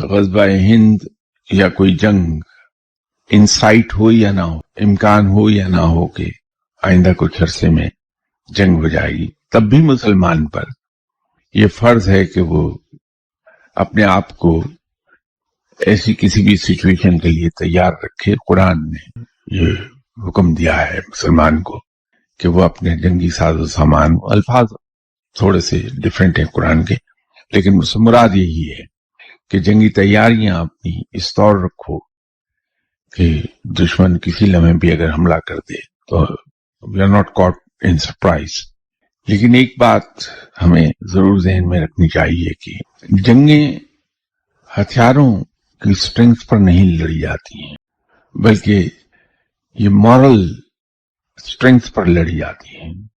ग़ज़वा हिंद या कोई जंग इंसाइट हो या ना हो, इम्कान हो या ना हो कि आइंदा कुछ अरसे में जंग हो जाएगी, तब भी मुसलमान पर यह फर्ज है कि वो अपने आप को ऐसी किसी भी सिचुएशन के लिए तैयार रखे। कुरान ने ये हुक्म दिया है मुसलमान को कि वो अपने जंगी साजो सामान, अल्फाज थोड़े से डिफरेंट हैं कुरान के, लेकिन मुराद यही है कि जंगी तैयारियां अपनी इस तौर रखो कि दुश्मन किसी लम्हे भी अगर हमला कर दे तो we are not caught in surprise. लेकिन एक बात हमें जरूर ज़हन में रखनी चाहिए कि जंगें हथियारों की स्ट्रेंथ पर नहीं लड़ी जाती हैं, बल्कि ये मॉरल स्ट्रेंथ पर लड़ी जाती हैं।